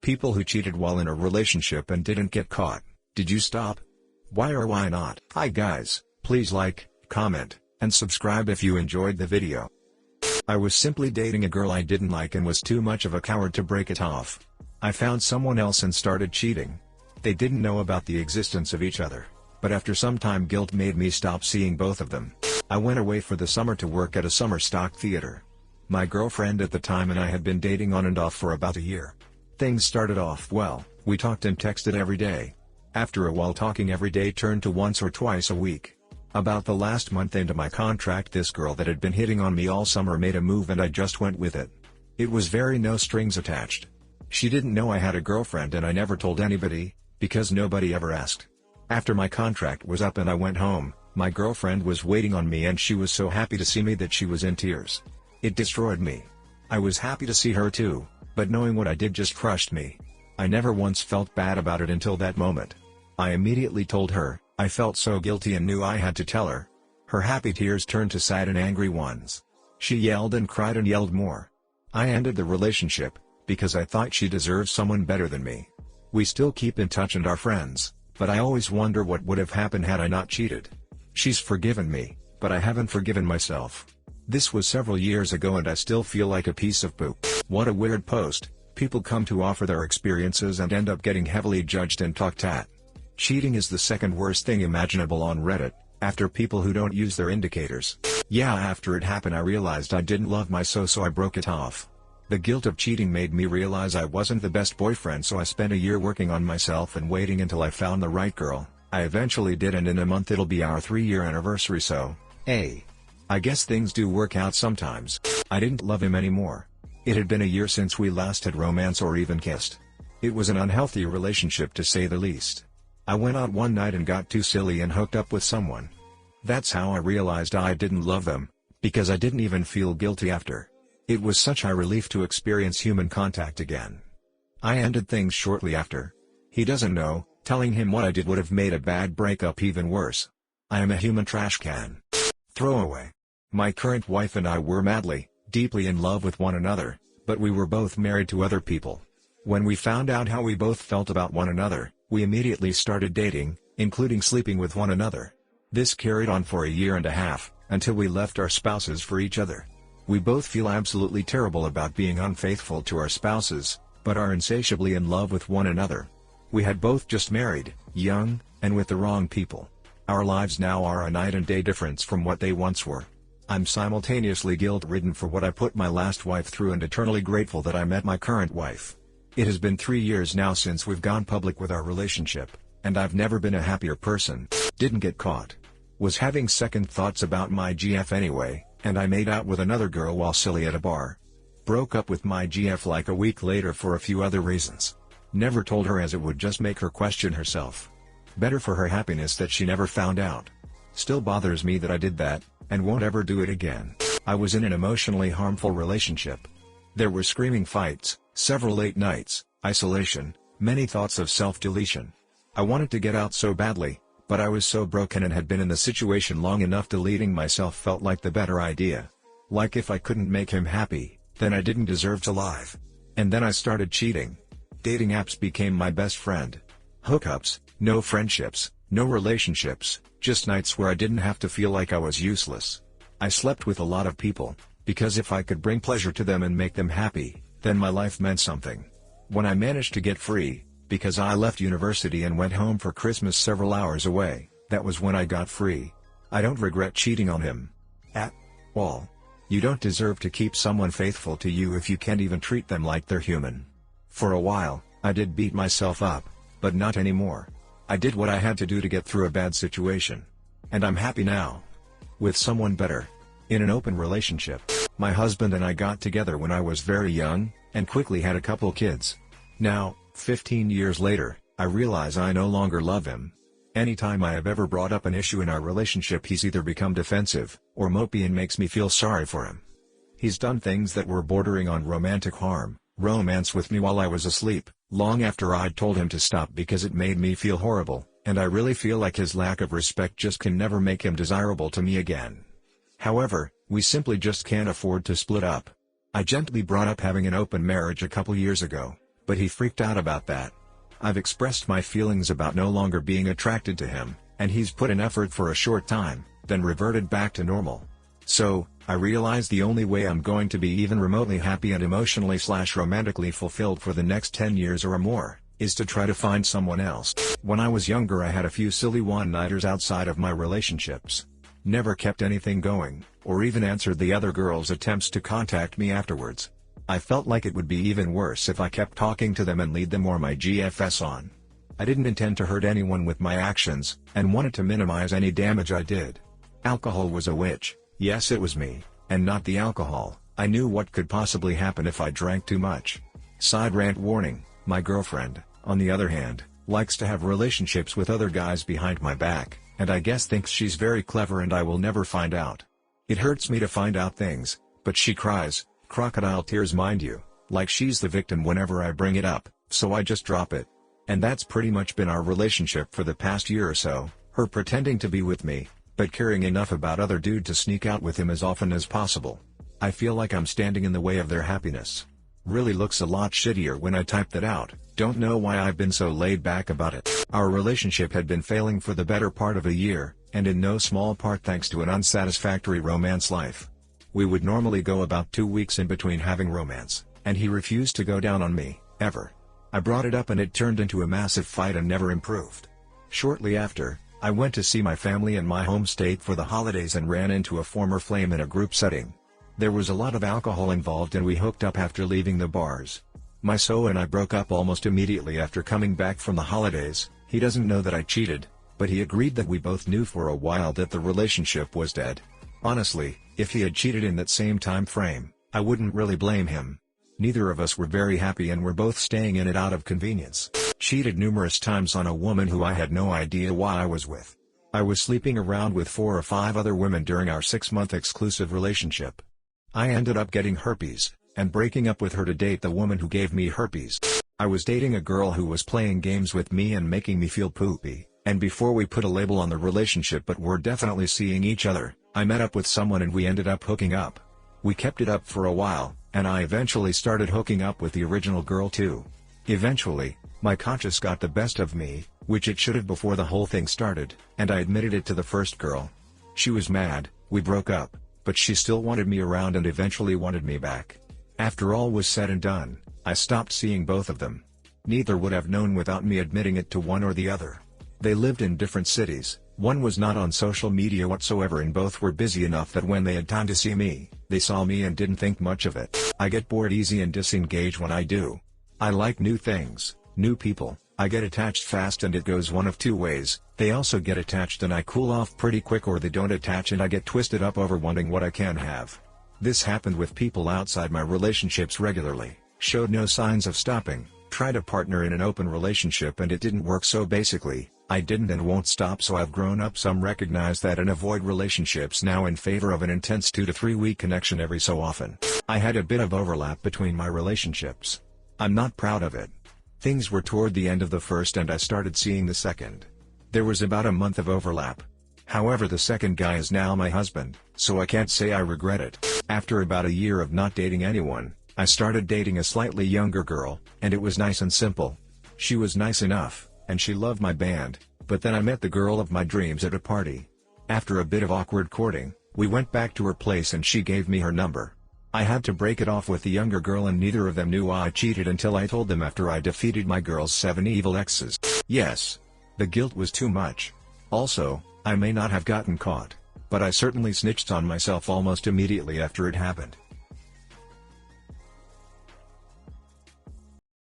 People who cheated while in a relationship and didn't get caught. Did you stop? Why or why not? Hi guys, please like, comment, and subscribe if you enjoyed the video. I was simply dating a girl I didn't like and was too much of a coward to break it off. I found someone else and started cheating. They didn't know about the existence of each other, but after some time guilt made me stop seeing both of them. I went away for the summer to work at a summer stock theater. My girlfriend at the time and I had been dating on and off for about a year. Things started off well, we talked and texted every day. After a while talking every day turned to once or twice a week. About the last month into my contract this girl that had been hitting on me all summer made a move and I just went with it. It was very no strings attached. She didn't know I had a girlfriend and I never told anybody, because nobody ever asked. After my contract was up and I went home, my girlfriend was waiting on me and she was so happy to see me that she was in tears. It destroyed me. I was happy to see her too, but knowing what I did just crushed me. I never once felt bad about it until that moment. I immediately told her. I felt so guilty and knew I had to tell her. Her happy tears turned to sad and angry ones. She yelled and cried and yelled more. I ended the relationship, because I thought she deserved someone better than me. We still keep in touch and are friends, but I always wonder what would have happened had I not cheated. She's forgiven me, but I haven't forgiven myself. This was several years ago and I still feel like a piece of poop. What a weird post. People come to offer their experiences and end up getting heavily judged and talked at. Cheating is the second worst thing imaginable on Reddit, after people who don't use their indicators. Yeah, after it happened I realized I didn't love myself, so I broke it off. The guilt of cheating made me realize I wasn't the best boyfriend, so I spent a year working on myself and waiting until I found the right girl. I eventually did, and in a month it'll be our 3-year anniversary, so, hey. I guess things do work out sometimes. I didn't love him anymore. It had been a year since we last had romance or even kissed. It was an unhealthy relationship to say the least. I went out one night and got too silly and hooked up with someone. That's how I realized I didn't love them, because I didn't even feel guilty after. It was such a relief to experience human contact again. I ended things shortly after. He doesn't know, telling him what I did would have made a bad breakup even worse. I am a human trash can. Throwaway. My current wife and I were madly, deeply in love with one another, but we were both married to other people. When we found out how we both felt about one another, we immediately started dating, including sleeping with one another. This carried on for a year and a half, until we left our spouses for each other. We both feel absolutely terrible about being unfaithful to our spouses, but are insatiably in love with one another. We had both just married, young, and with the wrong people. Our lives now are a night and day difference from what they once were. I'm simultaneously guilt-ridden for what I put my last wife through and eternally grateful that I met my current wife. It has been 3 years now since we've gone public with our relationship, and I've never been a happier person. Didn't get caught. Was having second thoughts about my GF anyway, and I made out with another girl while silly at a bar. Broke up with my GF like a week later for a few other reasons. Never told her as it would just make her question herself. Better for her happiness that she never found out. Still bothers me that I did that, and won't ever do it again. I was in an emotionally harmful relationship. There were screaming fights, several late nights, isolation, many thoughts of self-deletion. I wanted to get out so badly, but I was so broken and had been in the situation long enough deleting myself felt like the better idea. Like if I couldn't make him happy, then I didn't deserve to live. And then I started cheating. Dating apps became my best friend. Hookups, no friendships, no relationships, just nights where I didn't have to feel like I was useless. I slept with a lot of people, because if I could bring pleasure to them and make them happy, then my life meant something. When I managed to get free, because I left university and went home for Christmas several hours away, that was when I got free. I don't regret cheating on him. At all. You don't deserve to keep someone faithful to you if you can't even treat them like they're human. For a while, I did beat myself up, but not anymore. I did what I had to do to get through a bad situation. And I'm happy now. With someone better. In an open relationship. My husband and I got together when I was very young, and quickly had a couple kids. Now, 15 years later, I realize I no longer love him. Anytime I have ever brought up an issue in our relationship, he's either become defensive, or mopey and makes me feel sorry for him. He's done things that were bordering on romantic harm, romance with me while I was asleep, long after I'd told him to stop because it made me feel horrible, and I really feel like his lack of respect just can never make him desirable to me again. However, we simply just can't afford to split up. I gently brought up having an open marriage a couple years ago, but he freaked out about that. I've expressed my feelings about no longer being attracted to him, and he's put in effort for a short time, then reverted back to normal. So, I realized the only way I'm going to be even remotely happy and emotionally/romantically fulfilled for the next 10 years or more, is to try to find someone else. When I was younger I had a few silly one-nighters outside of my relationships. Never kept anything going, or even answered the other girls' attempts to contact me afterwards. I felt like it would be even worse if I kept talking to them and lead them or my GFS on. I didn't intend to hurt anyone with my actions, and wanted to minimize any damage I did. Alcohol was a witch. Yes, it was me, and not the alcohol. I knew what could possibly happen if I drank too much. Side rant warning, my girlfriend, on the other hand, likes to have relationships with other guys behind my back, and I guess thinks she's very clever and I will never find out. It hurts me to find out things, but she cries, crocodile tears mind you, like she's the victim whenever I bring it up, so I just drop it. And that's pretty much been our relationship for the past year or so, her pretending to be with me, but caring enough about other dude to sneak out with him as often as possible. I feel like I'm standing in the way of their happiness. Really looks a lot shittier when I type that out, don't know why I've been so laid back about it. Our relationship had been failing for the better part of a year, and in no small part thanks to an unsatisfactory romance life. We would normally go about 2 weeks in between having romance, and he refused to go down on me, ever. I brought it up and it turned into a massive fight and never improved. Shortly after, I went to see my family in my home state for the holidays and ran into a former flame in a group setting. There was a lot of alcohol involved and we hooked up after leaving the bars. My SO and I broke up almost immediately after coming back from the holidays. He doesn't know that I cheated, but he agreed that we both knew for a while that the relationship was dead. Honestly, if he had cheated in that same time frame, I wouldn't really blame him. Neither of us were very happy and were both staying in it out of convenience. Cheated numerous times on a woman who I had no idea why I was with. I was sleeping around with 4 or 5 other women during our 6-month exclusive relationship. I ended up getting herpes, and breaking up with her to date the woman who gave me herpes. I was dating a girl who was playing games with me and making me feel poopy, and before we put a label on the relationship but were definitely seeing each other, I met up with someone and we ended up hooking up. We kept it up for a while, and I eventually started hooking up with the original girl too. Eventually, my conscience got the best of me, which it should have before the whole thing started, and I admitted it to the first girl. She was mad, we broke up, but she still wanted me around and eventually wanted me back. After all was said and done, I stopped seeing both of them. Neither would have known without me admitting it to one or the other. They lived in different cities, one was not on social media whatsoever and both were busy enough that when they had time to see me, they saw me and didn't think much of it. I get bored easy and disengage when I do. I like new things, new people, I get attached fast and it goes one of 2 ways, they also get attached and I cool off pretty quick, or they don't attach and I get twisted up over wanting what I can have. This happened with people outside my relationships regularly, showed no signs of stopping, tried a partner in an open relationship and it didn't work, so basically, I didn't and won't stop, so I've grown up some, recognize that and avoid relationships now in favor of an intense 2 to 3 week connection every so often. I had a bit of overlap between my relationships. I'm not proud of it. Things were toward the end of the first and I started seeing the second. There was about a month of overlap. However, the second guy is now my husband, so I can't say I regret it. After about a year of not dating anyone, I started dating a slightly younger girl, and it was nice and simple. She was nice enough, and she loved my band, but then I met the girl of my dreams at a party. After a bit of awkward courting, we went back to her place and she gave me her number. I had to break it off with the younger girl and neither of them knew I cheated until I told them after I defeated my girl's 7 evil exes. Yes. The guilt was too much. Also, I may not have gotten caught, but I certainly snitched on myself almost immediately after it happened.